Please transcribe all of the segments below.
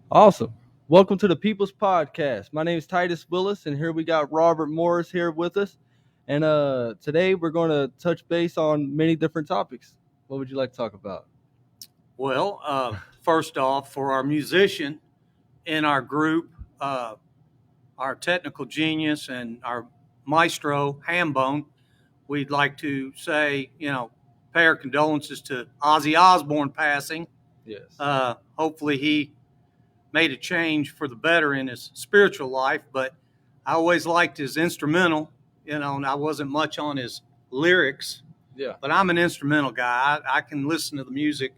Awesome. Welcome to the People's Podcast. My name is Titus Willis, and here we got Robert Morris here with us. And today we're going to touch base on many different topics. What would you like to talk about? Well, first off, for our musician in our group, our technical genius and our maestro, Hambone, we'd like to say, pay our condolences to Ozzy Osbourne passing. Yes. Hopefully he made a change for the better in his spiritual life, but I always liked his instrumental, and I wasn't much on his lyrics. Yeah. But I'm an instrumental guy. I can listen to the music.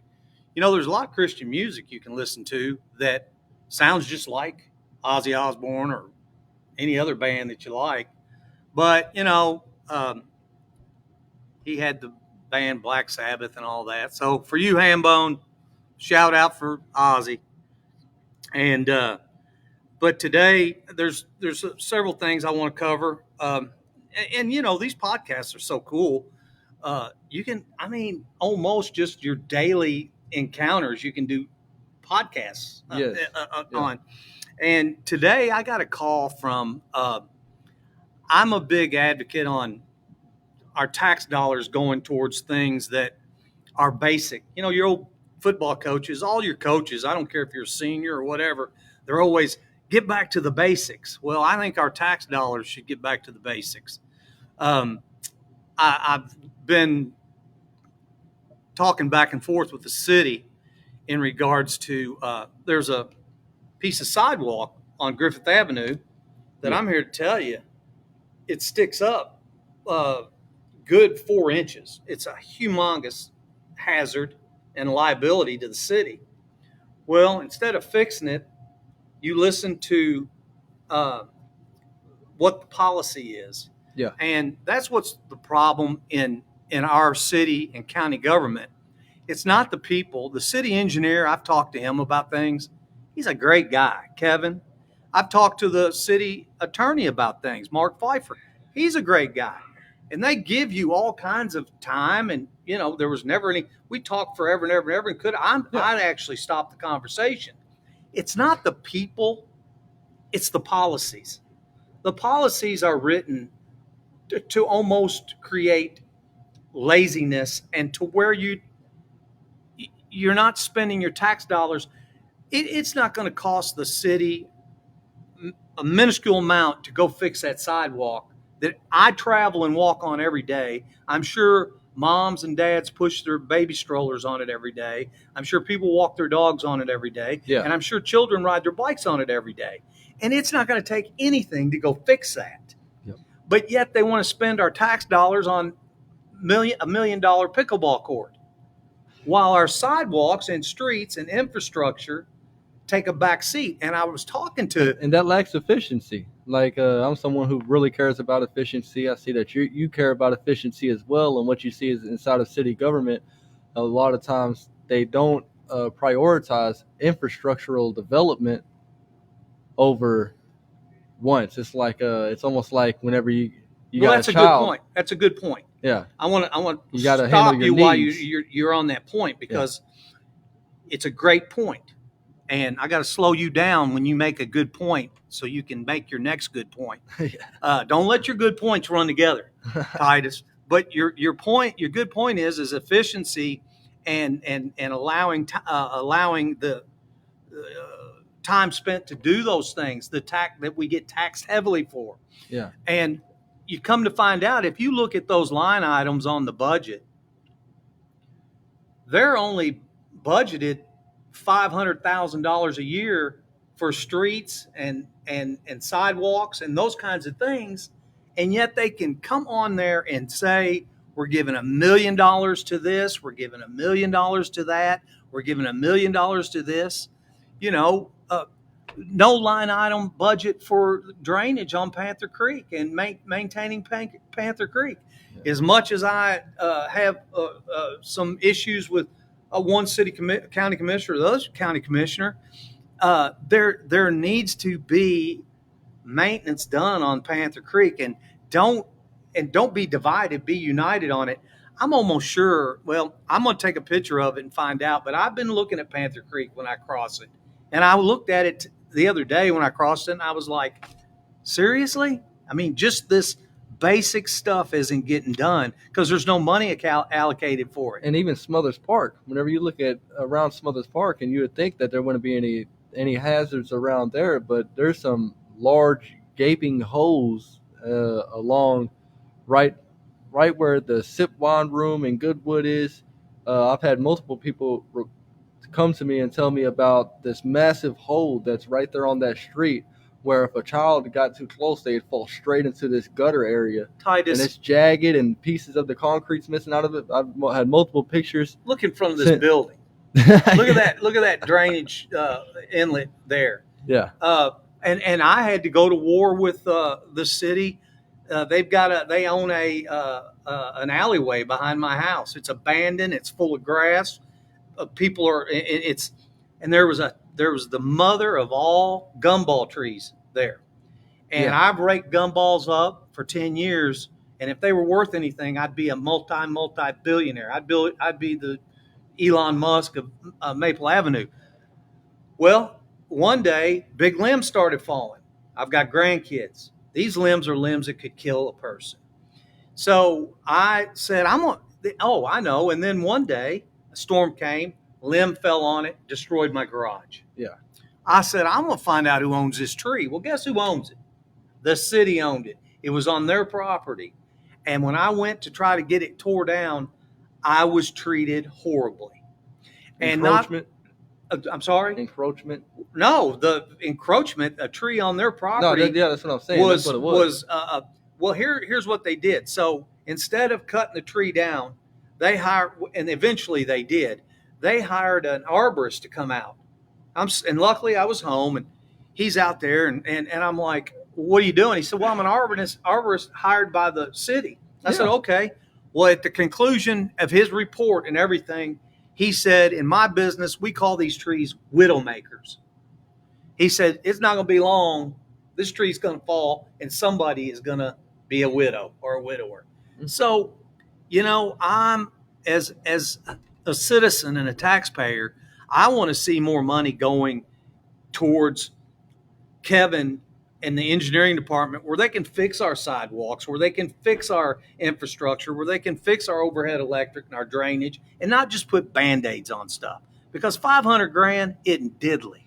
There's a lot of Christian music you can listen to that sounds just like Ozzy Osbourne or any other band that you like. But, he had the band Black Sabbath and all that. So for you, Hambone, shout out for Ozzy. And but today there's several things I want to cover. And these podcasts are so cool. You can, almost just your daily encounters, you can do podcasts Yes. on. And today I got a call from, I'm a big advocate on our tax dollars going towards things that are basic. Your old football coaches, all your coaches, I don't care if you're a senior or whatever, they're always get back to the basics. Well, I think our tax dollars should get back to the basics. I've been talking back and forth with the city in regards to there's a piece of sidewalk on Griffith Avenue that I'm here to tell you it sticks up good 4 inches. It's a humongous hazard and liability to the city. Well, instead of fixing it, you listen to what the policy is. Yeah. And that's what's the problem in our city and county government. It's not the people. The city engineer, I've talked to him about things. He's a great guy, Kevin. I've talked to the city attorney about things, Mark Pfeiffer. He's a great guy. And they give you all kinds of time. And, there was never any, we talked forever and ever and ever. And I'd actually stop the conversation. It's not the people, it's the policies. The policies are written to almost create laziness and to where you're not spending your tax dollars. It's not going to cost the city a minuscule amount to go fix that sidewalk that I travel and walk on every day. I'm sure moms and dads push their baby strollers on it every day. I'm sure people walk their dogs on it every day. Yeah. And I'm sure children ride their bikes on it every day. And it's not going to take anything to go fix that. Yep. But yet they want to spend our tax dollars on $1 million pickleball court, while our sidewalks and streets and infrastructure take a back seat. And I was talking to, And that lacks efficiency. Like I'm someone who really cares about efficiency. I see that you care about efficiency as well. And what you see is inside of city government, a lot of times they don't prioritize infrastructural development over once. It's like it's almost like whenever you well, got that's a a child. good point. That's a good point. Yeah. I want to You gotta stop handle you your while needs. you're on that point, because it's a great point. And I got to slow you down when you make a good point so you can make your next good point. Don't let your good points run together, Titus. But your good point is efficiency and allowing the time spent to do those things, the tax that we get taxed heavily for. Yeah. And you come to find out, if you look at those line items on the budget, they're only budgeted $500,000 a year for streets and sidewalks and those kinds of things. And yet they can come on there and say, we're giving $1 million to this, we're giving $1 million to that, we're giving $1 million to this. No line item budget for drainage on Panther Creek and maintaining Panther Creek. As much as I have some issues with one county commissioner or the other county commissioner, there needs to be maintenance done on Panther Creek, and don't be divided, be united on it. I'm almost sure, well, I'm going to take a picture of it and find out, but I've been looking at Panther Creek when I cross it, And I looked at it the other day when I crossed it, and I was like, seriously? I mean, just this basic stuff isn't getting done because there's no money allocated for it. And even Smothers Park, whenever you look at around Smothers Park, and you would think that there wouldn't be any hazards around there, but there's some large gaping holes along right where the sip wine room in Goodwood is. I've had multiple people come to me and tell me about this massive hole that's right there on that street, where if a child got too close, they'd fall straight into this gutter area. Titus, And it's jagged and pieces of the concrete's missing out of it. I've had multiple pictures. Look in front of this building. Look at that. Look at that drainage inlet there. Yeah. And I had to go to war with the city. They own an alleyway behind my house. It's abandoned. It's full of grass. People are. And there was the mother of all gumball trees there. And I've raked gumballs up for 10 years. And if they were worth anything, I'd be a multi-billionaire. I'd be the Elon Musk of Maple Avenue. Well, one day, big limbs started falling. I've got grandkids. These limbs are limbs that could kill a person. So I said, I know. And then one day, a storm came, limb fell on it, destroyed my garage. Yeah. I said, I'm going to find out who owns this tree. Well, guess who owns it? The city owned it. It was on their property. And when I went to try to get it tore down, I was treated horribly. Encroachment? I'm sorry? Encroachment? No, the encroachment, a tree on their property. No, that's what I'm saying. That's what it was. Well, here's what they did. So instead of cutting the tree down, they hired, and eventually they did, they hired an arborist to come out. And luckily I was home, and he's out there, and I'm like, what are you doing? He said, well, I'm an arborist hired by the city. I said, okay. Well, at the conclusion of his report and everything, he said, in my business, we call these trees widow makers. He said, it's not going to be long. This tree's going to fall, and somebody is going to be a widow or a widower. Mm-hmm. So, I'm as a citizen and a taxpayer, I want to see more money going towards Kevin and the engineering department, where they can fix our sidewalks, where they can fix our infrastructure, where they can fix our overhead electric and our drainage, and not just put Band-Aids on stuff. Because $500,000 isn't diddly.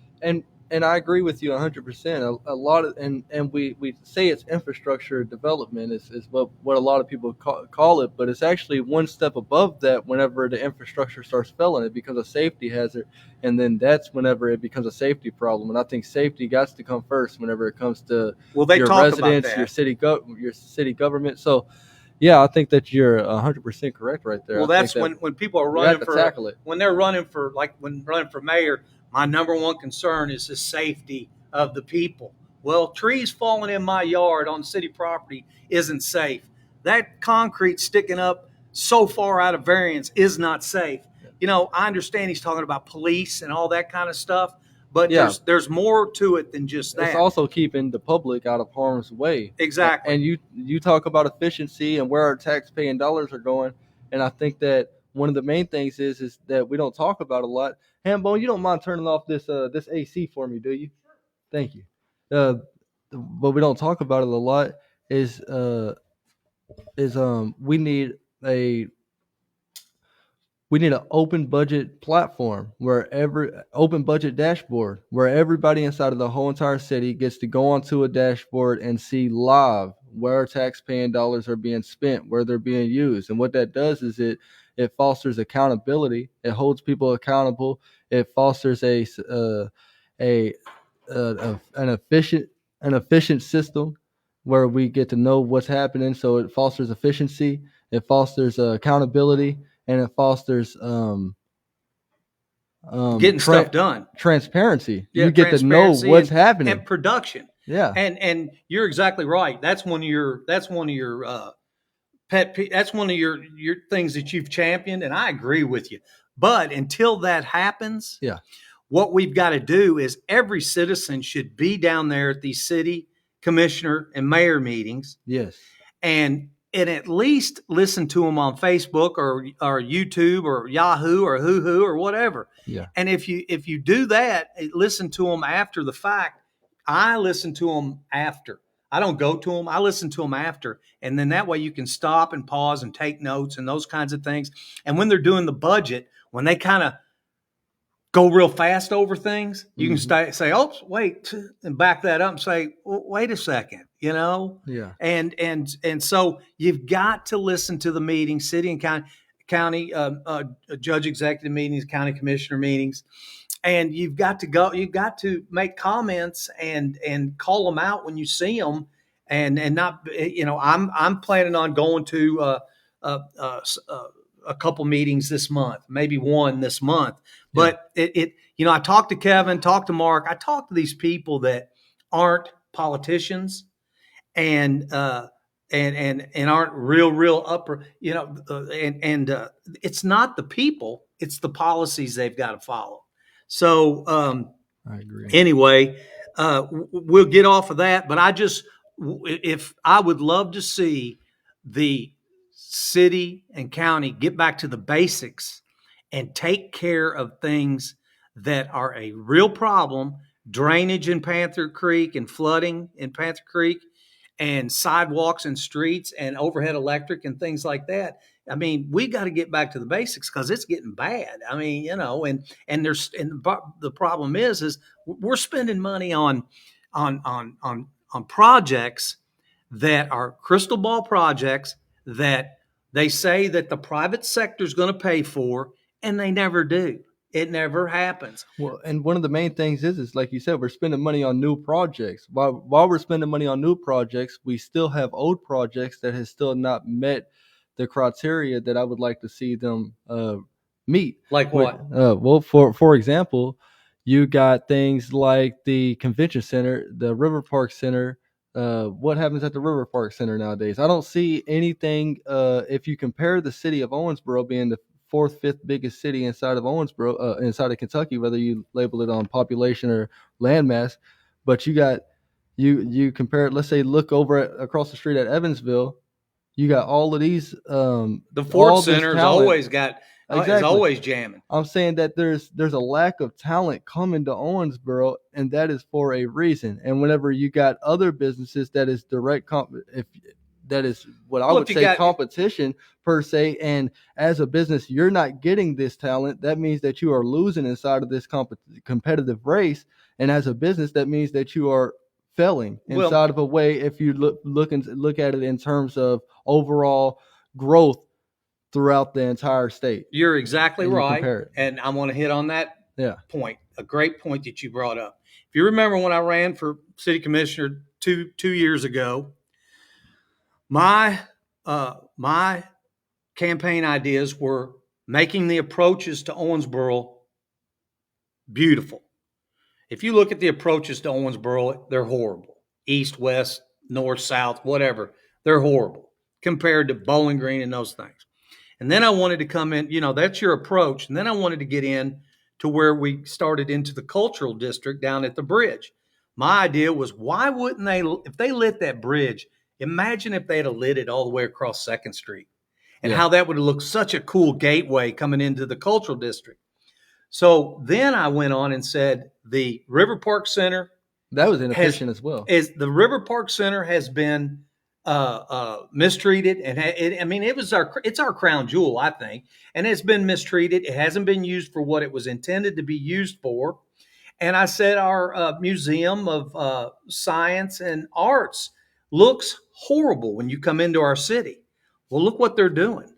And I agree with you 100%. A lot of and we say it's infrastructure development is what a lot of people call it, but it's actually one step above that. Whenever the infrastructure starts failing, it becomes a safety hazard, and then that's whenever it becomes a safety problem. And I think safety got to come first whenever it comes to your residents, your city government. So, yeah, I think that you're 100% correct right there. Well, that's when people are running for tackle it. When they're running for running for mayor. My number one concern is the safety of the people. Well, trees falling in my yard on city property isn't safe. That concrete sticking up so far out of variance is not safe. I understand he's talking about police and all that kind of stuff, but there's more to it than just that. It's also keeping the public out of harm's way. Exactly. And you talk about efficiency and where our tax-paying dollars are going, and I think that one of the main things is that we don't talk about a lot. Hambone, you don't mind turning off this AC for me, do you? Thank you. But we don't talk about it a lot. We need an open budget platform open budget dashboard where everybody inside of the whole entire city gets to go onto a dashboard and see live where tax-paying dollars are being spent, where they're being used. And what that does is it fosters accountability. It holds people accountable. It fosters an efficient system where we get to know what's happening. So it fosters efficiency. It fosters accountability, and it fosters getting stuff done. Transparency. You get to know what's happening. And production. Yeah. And you're exactly right. That's one of your that's one of your things that you've championed, and I agree with you. But until that happens, what we've got to do is every citizen should be down there at these city commissioner and mayor meetings. Yes. And and at least listen to them on Facebook or YouTube or Yahoo or Hoo or whatever. Yeah. And if you do that, listen to them after the fact. I listen to them after. I don't go to them. I listen to them after. And then that way you can stop and pause and take notes and those kinds of things. And when they're doing the budget, when they kind of go real fast over things, you can say, "Oh, wait," and back that up and say, well, "Wait a second," Yeah. And so you've got to listen to the meetings, city and county judge executive meetings, county commissioner meetings, and you've got to go. You've got to make comments and call them out when you see them, and not. I'm planning on going to a couple meetings this month, maybe one this month. But I talked to Kevin, talked to Mark. I talked to these people that aren't politicians and aren't real upper, it's not the people, it's the policies they've got to follow. So I agree. Anyway, we'll get off of that. But if I would love to see the city and county get back to the basics and take care of things that are a real problem, drainage in Panther Creek and flooding in Panther Creek and sidewalks and streets and overhead electric and things like that. I mean, we got to get back to the basics because it's getting bad. I mean, and the problem is we're spending money on projects that are crystal ball projects that they say that the private sector is going to pay for, and they never do. It never happens. Well, and one of the main things is like you said, we're spending money on new projects. While we're spending money on new projects, we still have old projects that has still not met the criteria that I would like to see them meet. Like what? Well, for example, you got things like the convention center, the River Park Center. What happens at the River Park Center nowadays? I don't see anything. If you compare the city of Owensboro being the fourth, fifth biggest city inside of Owensboro, inside of Kentucky, whether you label it on population or landmass, but you compare it. Let's say look over across the street at Evansville. You got all of these. The Ford Center's always got. Exactly. It's always jamming. I'm saying that there's a lack of talent coming to Owensboro, and that is for a reason. And whenever you got other businesses that is direct that is what I would say competition per se, and as a business you're not getting this talent, that means that you are losing inside of this competitive race, and as a business that means that you are failing inside of a way if you look at it in terms of overall growth throughout the entire state. You're exactly right. And I want to hit on that point. A great point that you brought up. If you remember when I ran for city commissioner two years ago, my campaign ideas were making the approaches to Owensboro beautiful. If you look at the approaches to Owensboro, they're horrible. East, west, north, south, whatever. They're horrible compared to Bowling Green and those things. And then I wanted to come in, that's your approach. And then I wanted to get in to where we started into the cultural district down at the bridge. My idea was, why wouldn't they, if they lit that bridge, imagine if they'd have lit it all the way across 2nd Street and how that would have looked such a cool gateway coming into the cultural district. So then I went on and said the River Park Center. That was inefficient as well. The River Park Center has been mistreated, and it's our crown jewel, I think, and it's been mistreated. It hasn't been used for what it was intended to be used for. And I said our Museum of Science and Arts looks horrible when you come into our city. Well, look what they're doing.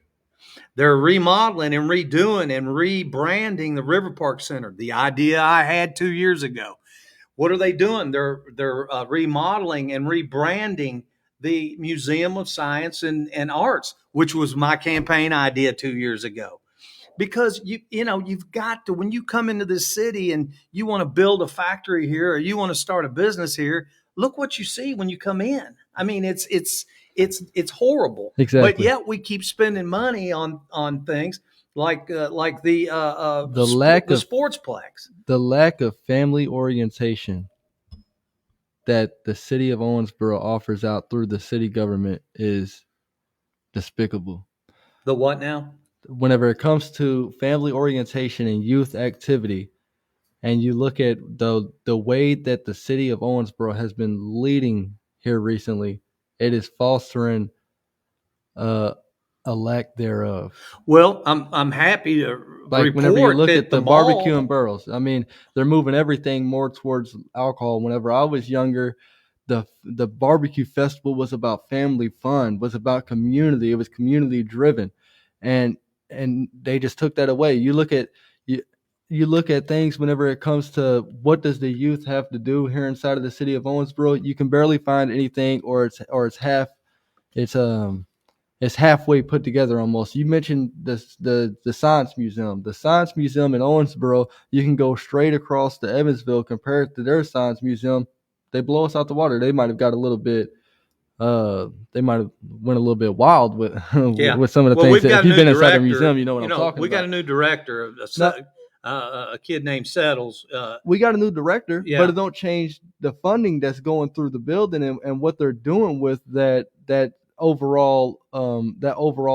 They're remodeling and redoing and rebranding the River Park Center. The idea I had 2 years ago. What are they doing? They're remodeling and rebranding the Museum of Science and Arts, which was my campaign idea 2 years ago. Because you've got to, when you come into this city and you want to build a factory here or you want to start a business here, look what you see when you come in. I mean, it's horrible. Exactly. But yet we keep spending money on things like the sportsplex. The lack of family orientation that the city of Owensboro offers out through the city government is despicable. The what now? Whenever it comes to family orientation and youth activity, and you look at the way that the city of Owensboro has been leading here recently, it is fostering uh, a lack thereof. Well, I'm happy to Like whenever you report look that at the the barbecue and mall. burros, I mean, they're moving everything more towards alcohol. Whenever I was younger, the barbecue festival was about family fun, was about community. It was community driven, and and they just took that away. You you look at things whenever it comes to what does the youth have to do here inside of the city of Owensboro. You can barely find anything, or it's half. It's it's halfway put together almost. You mentioned the science museum. The science museum in Owensboro, you can go straight across to Evansville compared to their science museum. They blow us out the water. They might have got a little bit they might have went a little bit wild with Yeah. with some of the Well, things we've that got if a you've new been inside the director. museum, you know what I'm talking We got a about. new director, Now, a kid named Settles. we got a new director, but Yeah. it don't change the funding that's going through the building and what they're doing with that overall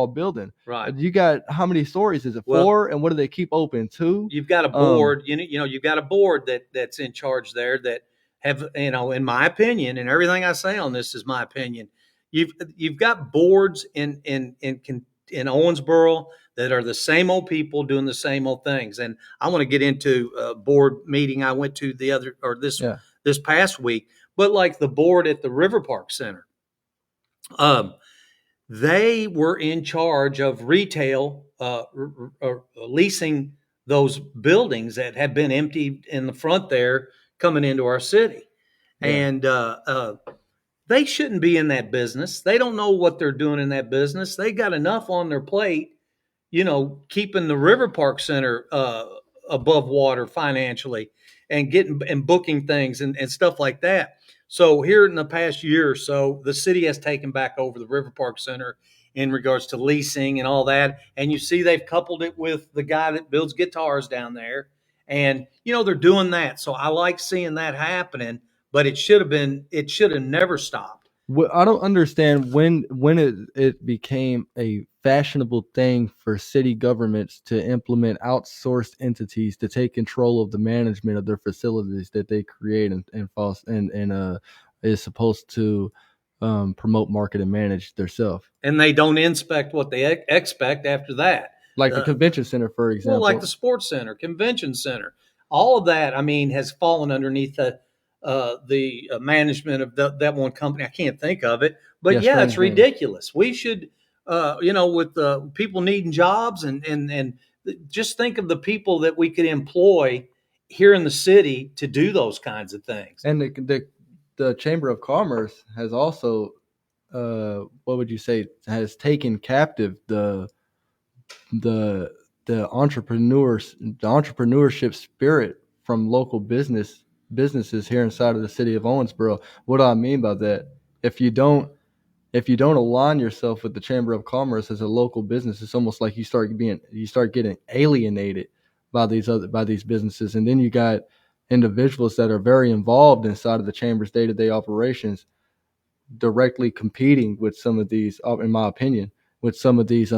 building. Right. You got how many stories is it? Well, 4, and what do they keep open? 2. you've got a board. You've got a board that's in charge there that have, in my opinion, and everything I say on this is my opinion. You've got boards in Owensboro that are the same old people doing the same old things. And I want to get into a board meeting I went to Yeah, this past week, but like the board at the River Park Center. They were in charge of retail, leasing those buildings that had been emptied in the front there coming into our city. yeah. And they shouldn't be in that business. They don't know what they're doing in that business. They got enough on their plate, keeping the River Park Center above water financially and getting and booking things and stuff like that. So here in the past year or so, the city has taken back over the River Park Center in regards to leasing and all that. And you see they've coupled it with the guy that builds guitars down there. And, they're doing that. So I like seeing that happening, but it should have never stopped. I don't understand when it became a fashionable thing for city governments to implement outsourced entities to take control of the management of their facilities that they create and is supposed to promote, market, and manage themselves. And they don't inspect what they expect after that. Like the convention center, for example. Well, like the sports center, convention center, all of that. I mean, has fallen underneath the management of that one company. I can't think of it, but yeah, it's ridiculous. We should, with people needing jobs and just think of the people that we could employ here in the city to do those kinds of things. And the Chamber of Commerce has also, what would you say, has taken captive the entrepreneurship spirit from local businesses here inside of the city of Owensboro. What do I mean by that? If you don't align yourself with the Chamber of Commerce as a local business, it's almost like you start getting alienated by these businesses, and then you got individuals that are very involved inside of the chamber's day-to-day operations, directly competing with some of these, in my opinion, with some of these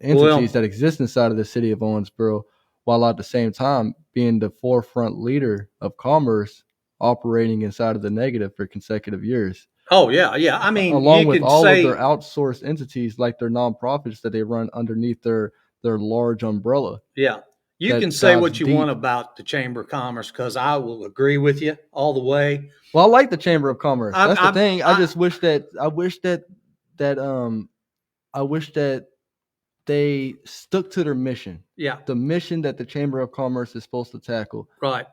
entities that exist inside of the city of Owensboro, while at the same time being the forefront leader of commerce, operating inside of the negative for consecutive years. Oh yeah, yeah. I mean, along with all of their outsourced entities, like their nonprofits that they run underneath their large umbrella. Yeah, you can say what you want about the Chamber of Commerce, because I will agree with you all the way. Well, I like the Chamber of Commerce. That's the thing. I just wish that they stuck to their mission. Yeah. The mission that the Chamber of Commerce is supposed to tackle. Right.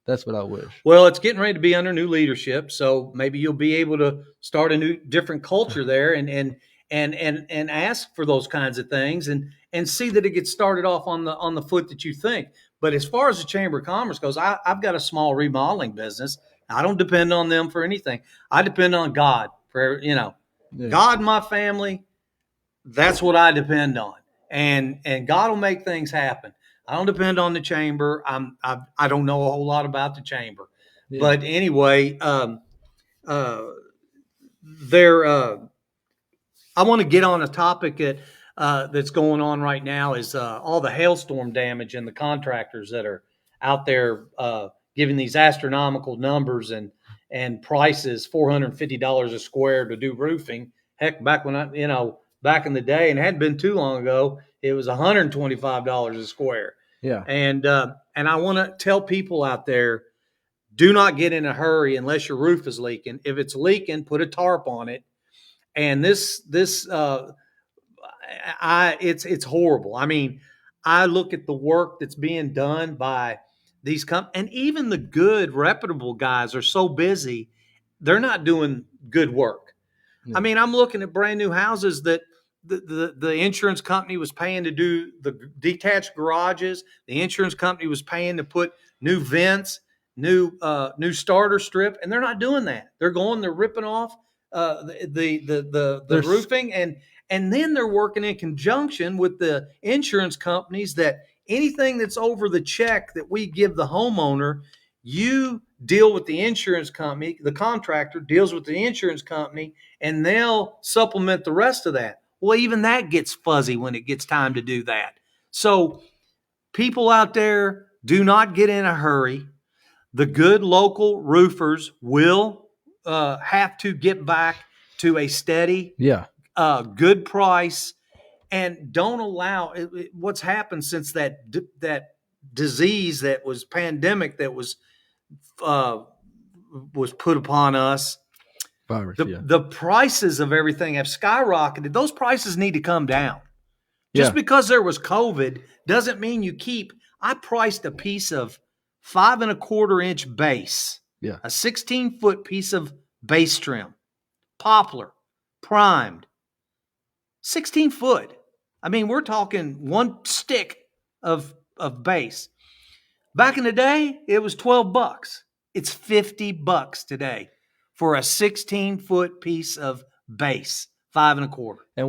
That's what I wish. Well, it's getting ready to be under new leadership, so maybe you'll be able to start a different culture there and ask for those kinds of things and see that it gets started off on the foot that you think. But as far as the Chamber of Commerce goes, I've got a small remodeling business. I don't depend on them for anything. I depend on God for, God, my family. That's what I depend on. And God will make things happen. I don't depend on the chamber. I don't know a whole lot about the chamber, but anyway, I want to get on a topic that's going on right now is all the hailstorm damage and the contractors that are out there giving these astronomical numbers and prices, $450 a square to do roofing. Heck, back when back in the day, and it hadn't been too long ago, it was $125 a square. Yeah. And I want to tell people out there, do not get in a hurry unless your roof is leaking. If it's leaking, put a tarp on it. And it's horrible. I mean, I look at the work that's being done by these and even the good reputable guys are so busy, they're not doing good work. Yeah. I mean, I'm looking at brand new houses that the insurance company was paying to do the detached garages. The insurance company was paying to put new vents, new starter strip, and they're not doing that. They're ripping off the roofing, and then they're working in conjunction with the insurance companies that anything that's over the check that we give the homeowner, you deal with the insurance company, the contractor deals with the insurance company, and they'll supplement the rest of that. Well, even that gets fuzzy when it gets time to do that. So people out there, do not get in a hurry. The good local roofers will have to get back to a steady, good price, and don't allow what's happened since that disease that was pandemic that was put upon us. Virus, the prices of everything have skyrocketed. Those prices need to come down. Just because there was COVID doesn't mean you keep. I priced a piece of 5 1/4 inch base, a 16-foot piece of base trim, poplar, primed, 16 foot. I mean, we're talking one stick of base. Back in the day, it was $12. It's $50 today for a 16-foot piece of base, 5 1/4. And